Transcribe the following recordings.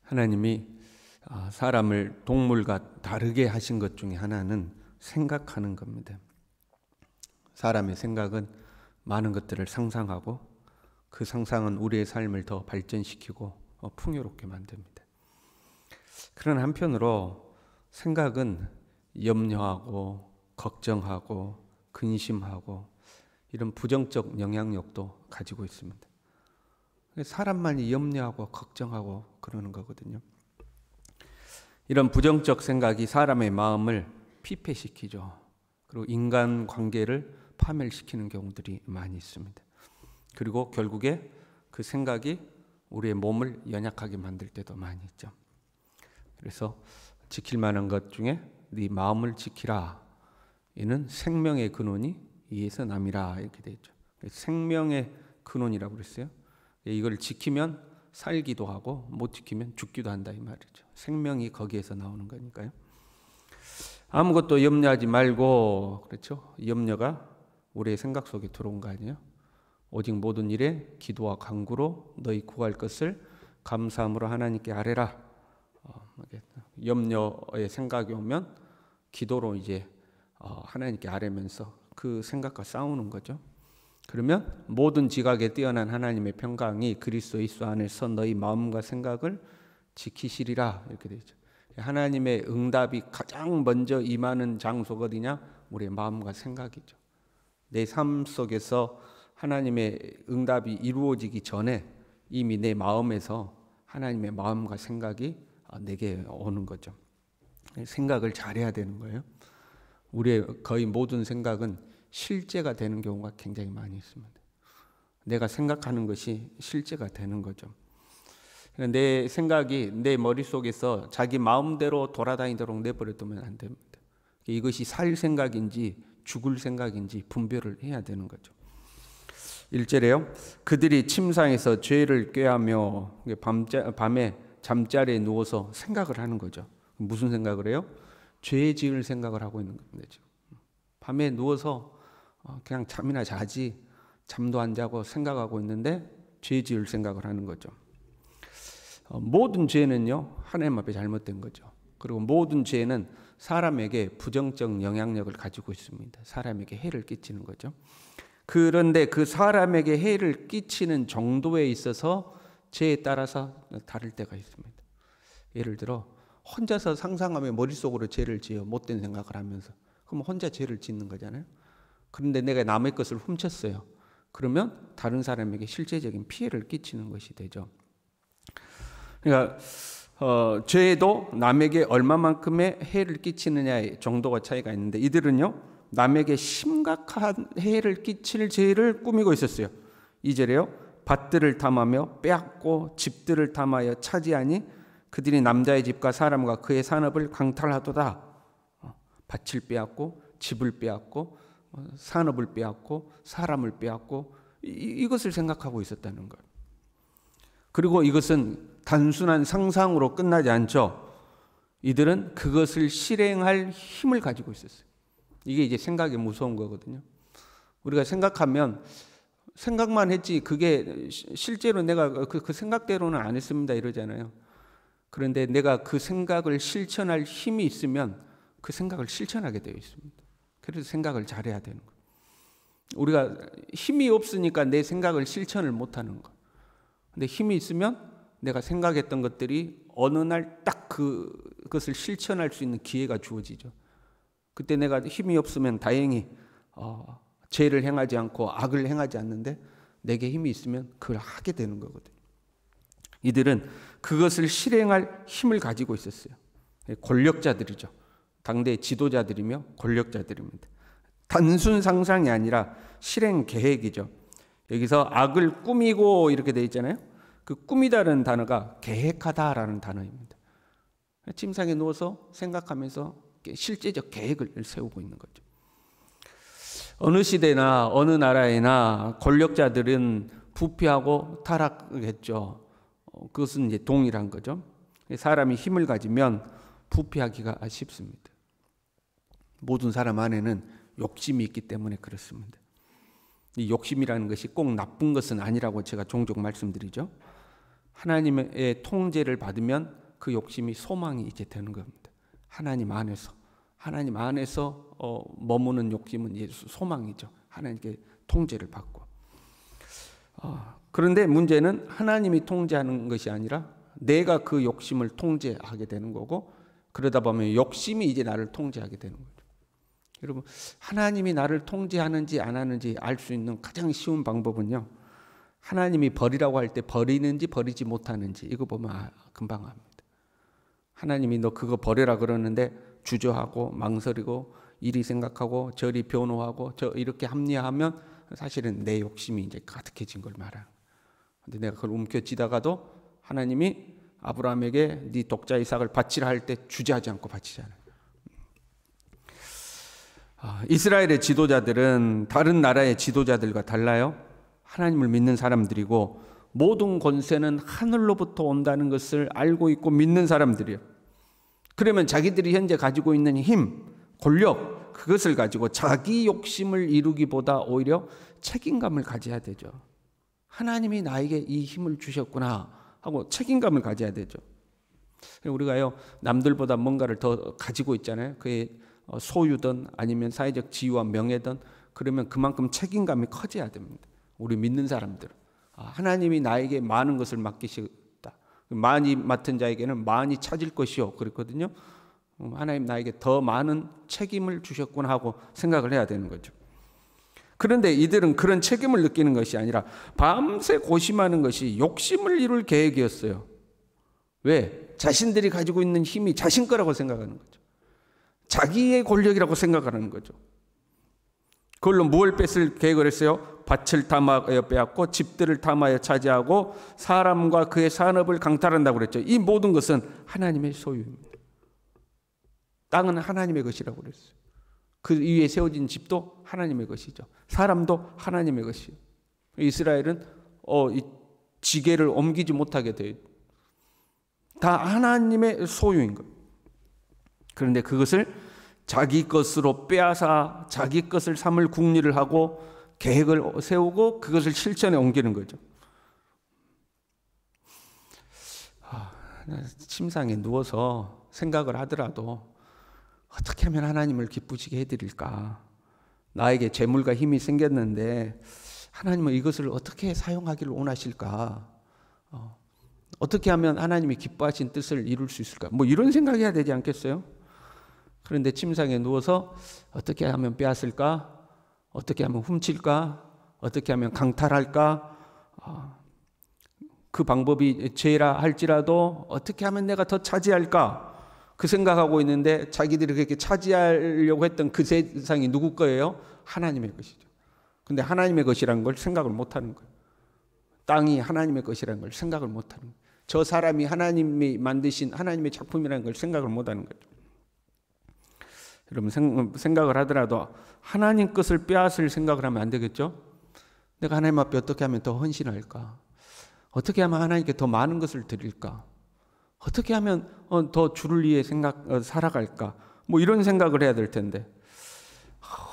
하나님이 사람을 동물과 다르게 하신 것 중에 하나는 생각하는 겁니다. 사람의 생각은 많은 것들을 상상하고 그 상상은 우리의 삶을 더 발전시키고 풍요롭게 만듭니다. 그런 한편으로 생각은 염려하고 걱정하고 근심하고 이런 부정적 영향력도 가지고 있습니다. 사람만이 염려하고 걱정하고 그러는 거거든요. 이런 부정적 생각이 사람의 마음을 피폐시키죠. 그리고 인간관계를 파멸시키는 경우들이 많이 있습니다. 그리고 결국에 그 생각이 우리의 몸을 연약하게 만들 때도 많이 있죠. 그래서 지킬 만한 것 중에 네 마음을 지키라. 이는 생명의 근원이 이에서 남이라 이렇게 되어 있죠. 생명의 근원이라고 그랬어요. 이걸 지키면 살기도 하고 못 지키면 죽기도 한다 이 말이죠. 생명이 거기에서 나오는 거니까요. 아무것도 염려하지 말고, 그렇죠? 염려가 우리의 생각 속에 들어온 거 아니에요? 오직 모든 일에 기도와 간구로 너희 구할 것을 감사함으로 하나님께 아뢰라. 염려의 생각이 오면 기도로 이제 하나님께 아뢰면서 그 생각과 싸우는 거죠. 그러면 모든 지각에 뛰어난 하나님의 평강이 그리스도 예수 안에서 너희 마음과 생각을 지키시리라 이렇게 되죠. 하나님의 응답이 가장 먼저 임하는 장소가 어디냐? 우리의 마음과 생각이죠. 내 삶 속에서 하나님의 응답이 이루어지기 전에 이미 내 마음에서 하나님의 마음과 생각이 내게 오는 거죠. 생각을 잘해야 되는 거예요. 우리의 거의 모든 생각은 실제가 되는 경우가 굉장히 많이 있습니다. 내가 생각하는 것이 실제가 되는 거죠. 내 생각이 내 머릿속에서 자기 마음대로 돌아다니도록 내버려두면 안 됩니다. 이것이 살 생각인지 죽을 생각인지 분별을 해야 되는 거죠. 1절에요. 그들이 침상에서 죄를 꾀하며 밤에 잠자리에 누워서 생각을 하는 거죠. 무슨 생각을 해요? 죄 지을 생각을 하고 있는 겁니다. 지금. 밤에 누워서 그냥 잠이나 자지 잠도 안 자고 생각하고 있는데 죄 지을 생각을 하는 거죠. 모든 죄는요 하나님 앞에 잘못된 거죠. 그리고 모든 죄는 사람에게 부정적 영향력을 가지고 있습니다. 사람에게 해를 끼치는 거죠. 그런데 그 사람에게 해를 끼치는 정도에 있어서 죄에 따라서 다를 때가 있습니다. 예를 들어 혼자서 상상하며 머릿속으로 죄를 지어 못된 생각을 하면서 그럼 혼자 죄를 짓는 거잖아요. 그런데 내가 남의 것을 훔쳤어요. 그러면 다른 사람에게 실제적인 피해를 끼치는 것이 되죠. 그러니까 죄도 남에게 얼마만큼의 해를 끼치느냐의 정도가 차이가 있는데 이들은요 남에게 심각한 해를 끼칠 죄를 꾸미고 있었어요. 2절에요. 밭들을 탐하며 빼앗고 집들을 탐하여 차지하니 그들이 남자의 집과 사람과 그의 산업을 강탈하도다. 밭을 빼앗고 집을 빼앗고 산업을 빼앗고 사람을 빼앗고 이것을 생각하고 있었다는 것. 그리고 이것은 단순한 상상으로 끝나지 않죠. 이들은 그것을 실행할 힘을 가지고 있었어요. 이게 이제 생각이 무서운 거거든요. 우리가 생각하면 생각만 했지 그게 실제로 내가 그 생각대로는 안 했습니다 이러잖아요. 그런데 내가 그 생각을 실천할 힘이 있으면 그 생각을 실천하게 되어 있습니다. 그래서 생각을 잘해야 되는 거예요. 우리가 힘이 없으니까 내 생각을 실천을 못하는 거예요. 근데 힘이 있으면 내가 생각했던 것들이 어느 날 딱 그것을 실천할 수 있는 기회가 주어지죠. 그때 내가 힘이 없으면 다행히 죄를 행하지 않고 악을 행하지 않는데 내게 힘이 있으면 그걸 하게 되는 거거든요. 이들은 그것을 실행할 힘을 가지고 있었어요. 권력자들이죠. 당대 지도자들이며 권력자들입니다. 단순 상상이 아니라 실행 계획이죠. 여기서 악을 꾸미고 이렇게 되어 있잖아요. 그 꾸미다라는 단어가 계획하다라는 단어입니다. 침상에 누워서 생각하면서 실제적 계획을 세우고 있는 거죠. 어느 시대나 어느 나라에나 권력자들은 부패하고 타락했죠. 그것은 이제 동일한 거죠. 사람이 힘을 가지면 부패하기가 쉽습니다. 모든 사람 안에는 욕심이 있기 때문에 그렇습니다. 이 욕심이라는 것이 꼭 나쁜 것은 아니라고 제가 종종 말씀드리죠. 하나님의 통제를 받으면 그 욕심이 소망이 이제 되는 겁니다. 하나님 안에서 머무는 욕심은 이제 소망이죠. 하나님께 통제를 받고. 그런데 문제는 하나님이 통제하는 것이 아니라 내가 그 욕심을 통제하게 되는 거고, 그러다 보면 욕심이 이제 나를 통제하게 되는 거죠. 여러분, 하나님이 나를 통제하는지 안 하는지 알 수 있는 가장 쉬운 방법은요, 하나님이 버리라고 할 때 버리는지 버리지 못하는지 이거 보면 금방 압니다. 하나님이 너 그거 버려라 그러는데 주저하고 망설이고 이리 생각하고 저리 변호하고 이렇게 합리화하면 사실은 내 욕심이 이제 가득해진 걸 말하는. 근데 내가 그걸 움켜쥐다가도 하나님이 아브라함에게 네 독자 이삭을 바치라 할 때 주저하지 않고 바치잖아요. 이스라엘의 지도자들은 다른 나라의 지도자들과 달라요. 하나님을 믿는 사람들이고 모든 권세는 하늘로부터 온다는 것을 알고 있고 믿는 사람들이에요. 그러면 자기들이 현재 가지고 있는 힘, 권력, 그것을 가지고 자기 욕심을 이루기보다 오히려 책임감을 가져야 되죠. 하나님이 나에게 이 힘을 주셨구나 하고 책임감을 가져야 되죠. 우리가요, 남들보다 뭔가를 더 가지고 있잖아요. 그의 소유든 아니면 사회적 지위와 명예든, 그러면 그만큼 책임감이 커져야 됩니다. 우리 믿는 사람들은 하나님이 나에게 많은 것을 맡기셨다. 많이 맡은 자에게는 많이 찾을 것이요 그랬거든요. 하나님 나에게 더 많은 책임을 주셨구나 하고 생각을 해야 되는 거죠. 그런데 이들은 그런 책임을 느끼는 것이 아니라 밤새 고심하는 것이 욕심을 이룰 계획이었어요. 왜? 자신들이 가지고 있는 힘이 자신 거라고 생각하는 거죠. 자기의 권력이라고 생각하는 거죠. 그걸로 무엇을 뺏을 계획을 했어요? 밭을 탐하여 빼앗고 집들을 탐하여 차지하고 사람과 그의 산업을 강탈한다고 그랬죠. 이 모든 것은 하나님의 소유입니다. 땅은 하나님의 것이라고 그랬어요. 그 위에 세워진 집도 하나님의 것이죠. 사람도 하나님의 것이에요. 이스라엘은 이 지게를 옮기지 못하게 돼요. 다 하나님의 소유인 거예요. 그런데 그것을 자기 것으로 빼앗아 자기 것을 삼을 궁리를 하고 계획을 세우고 그것을 실천에 옮기는 거죠. 침상에 누워서 생각을 하더라도 어떻게 하면 하나님을 기쁘시게 해드릴까? 나에게 재물과 힘이 생겼는데 하나님은 이것을 어떻게 사용하기를 원하실까? 어떻게 하면 하나님이 기뻐하신 뜻을 이룰 수 있을까? 뭐 이런 생각해야 되지 않겠어요? 그런데 침상에 누워서 어떻게 하면 빼앗을까? 어떻게 하면 훔칠까? 어떻게 하면 강탈할까? 그 방법이 죄라 할지라도 어떻게 하면 내가 더 차지할까? 그 생각하고 있는데 자기들이 그렇게 차지하려고 했던 그 세상이 누구 거예요? 하나님의 것이죠. 근데 하나님의 것이라는 걸 생각을 못하는 거예요. 땅이 하나님의 것이라는 걸 생각을 못하는 거예요. 저 사람이 하나님이 만드신 하나님의 작품이라는 걸 생각을 못하는 거죠. 여러분 생각을 하더라도 하나님 것을 빼앗을 생각을 하면 안 되겠죠? 내가 하나님 앞에 어떻게 하면 더 헌신할까? 어떻게 하면 하나님께 더 많은 것을 드릴까? 어떻게 하면 더 주를 위해 살아갈까? 뭐 이런 생각을 해야 될 텐데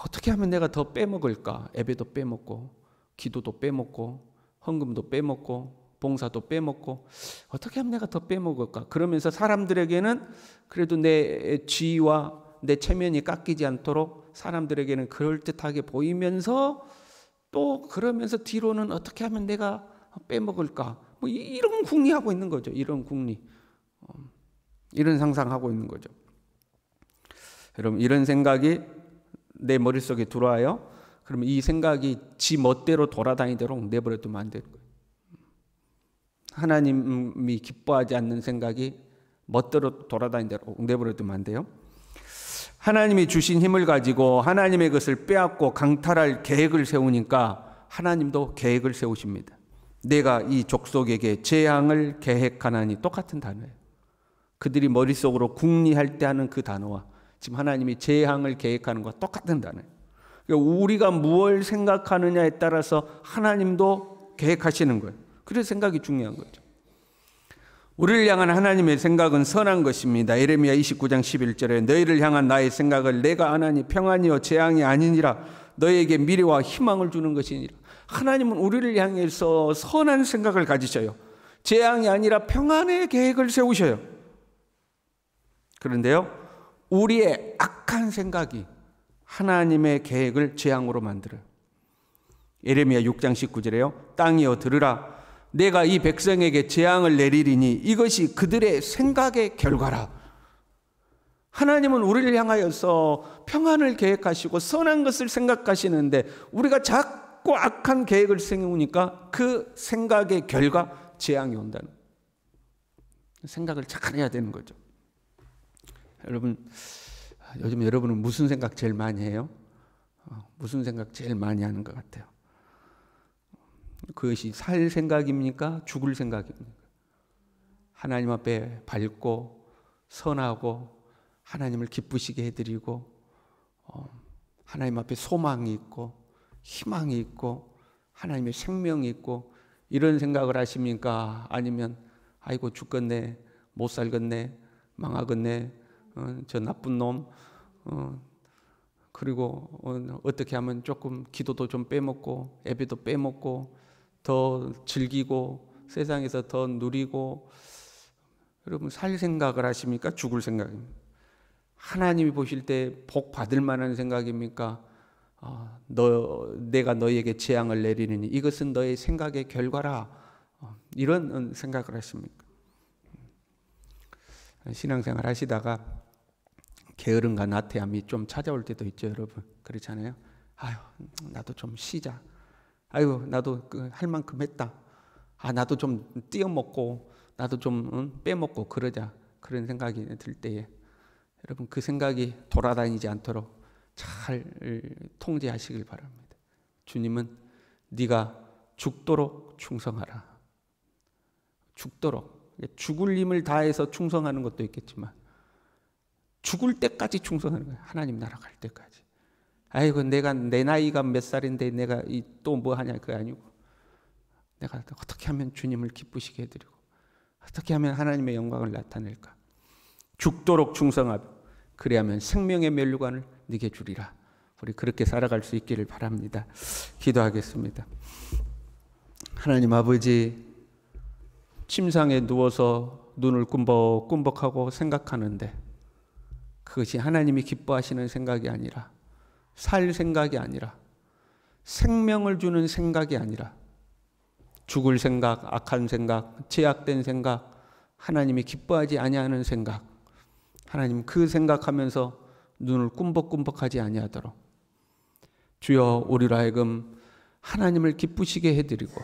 어떻게 하면 내가 더 빼먹을까? 예배도 빼먹고 기도도 빼먹고 헌금도 빼먹고 봉사도 빼먹고 어떻게 하면 내가 더 빼먹을까? 그러면서 사람들에게는 그래도 내 지위와 내 체면이 깎이지 않도록 사람들에게는 그럴듯하게 보이면서 또 그러면서 뒤로는 어떻게 하면 내가 빼먹을까? 뭐 이런 궁리하고 있는 거죠. 이런 궁리. 이런 상상하고 있는 거죠. 여러분 이런 생각이 내 머릿속에 들어와요. 그러면 이 생각이 지 멋대로 돌아다니도록 내버려두면 안 되는 거예요. 하나님이 기뻐하지 않는 생각이 멋대로 돌아다니도록 내버려두면 안 돼요. 하나님이 주신 힘을 가지고 하나님의 것을 빼앗고 강탈할 계획을 세우니까 하나님도 계획을 세우십니다. 내가 이 족속에게 재앙을 계획하나니 똑같은 단어예요. 그들이 머릿속으로 궁리할 때 하는 그 단어와 지금 하나님이 재앙을 계획하는 것과 똑같은 단어예요. 그러니까 우리가 무엇을 생각하느냐에 따라서 하나님도 계획하시는 거예요. 그래서 생각이 중요한 거죠. 우리를 향한 하나님의 생각은 선한 것입니다. 예레미야 29장 11절에 너희를 향한 나의 생각을 내가 아나니 평안이요 재앙이 아니니라 너희에게 미래와 희망을 주는 것이니라. 하나님은 우리를 향해서 선한 생각을 가지셔요. 재앙이 아니라 평안의 계획을 세우셔요. 그런데요, 우리의 악한 생각이 하나님의 계획을 재앙으로 만들어요. 예레미야 6장 19절에요. 땅이여 들으라. 내가 이 백성에게 재앙을 내리리니 이것이 그들의 생각의 결과라. 하나님은 우리를 향하여서 평안을 계획하시고 선한 것을 생각하시는데 우리가 자꾸 악한 계획을 세우니까 그 생각의 결과 재앙이 온다는 거예요. 생각을 잘해야 되는 거죠. 여러분, 요즘 여러분은 무슨 생각 제일 많이 해요? 무슨 생각 제일 많이 하는 것 같아요? 그것이 살 생각입니까? 죽을 생각입니까? 하나님 앞에 밝고 선하고 하나님을 기쁘시게 해드리고 하나님 앞에 소망이 있고 희망이 있고 하나님의 생명이 있고 이런 생각을 하십니까? 아니면 아이고 죽겠네, 못 살겠네, 망하겠네, 저 나쁜 놈, 그리고 어떻게 하면 조금 기도도 좀 빼먹고 예배도 빼먹고 더 즐기고 세상에서 더 누리고. 여러분, 살 생각을 하십니까? 죽을 생각입니까? 하나님이 보실 때 복 받을 만한 생각입니까? 내가 너희에게 재앙을 내리느니 이것은 너의 생각의 결과라. 이런 생각을 하십니까? 신앙생활 하시다가 게으름과 나태함이 좀 찾아올 때도 있죠, 여러분. 그렇잖아요. 아유, 나도 좀 쉬자. 아유, 나도 할 만큼 했다. 나도 좀 띄어먹고 나도 좀 빼먹고 그러자. 그런 생각이 들 때에 여러분, 그 생각이 돌아다니지 않도록 잘 통제하시길 바랍니다. 주님은 네가 죽도록 충성하라. 죽도록. 죽을 힘을 다해서 충성하는 것도 있겠지만 죽을 때까지 충성하는 거예요. 하나님 나라 갈 때까지. 아이고, 내가 내 나이가 몇 살인데 내가 또 뭐 하냐, 그게 아니고 내가 어떻게 하면 주님을 기쁘시게 해드리고 어떻게 하면 하나님의 영광을 나타낼까. 죽도록 충성하고 그래야면 생명의 면류관을 네게 주리라. 우리 그렇게 살아갈 수 있기를 바랍니다. 기도하겠습니다. 하나님 아버지, 침상에 누워서 눈을 꿈벅꿈벅하고 생각하는데 그것이 하나님이 기뻐하시는 생각이 아니라, 살 생각이 아니라, 생명을 주는 생각이 아니라 죽을 생각, 악한 생각, 제약된 생각, 하나님이 기뻐하지 아니하는 생각, 하나님 그 생각하면서 눈을 꿈벅꿈벅하지 아니하도록 주여 우리로 하여금 하나님을 기쁘시게 해드리고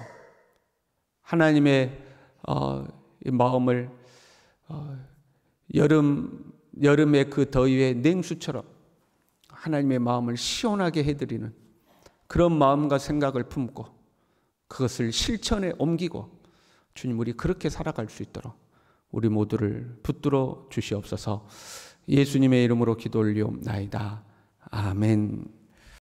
하나님의 마음을 여름의 그 더위의 냉수처럼 하나님의 마음을 시원하게 해드리는 그런 마음과 생각을 품고 그것을 실천에 옮기고 주님, 우리 그렇게 살아갈 수 있도록 우리 모두를 붙들어 주시옵소서. 예수님의 이름으로 기도 올리옵나이다. 아멘.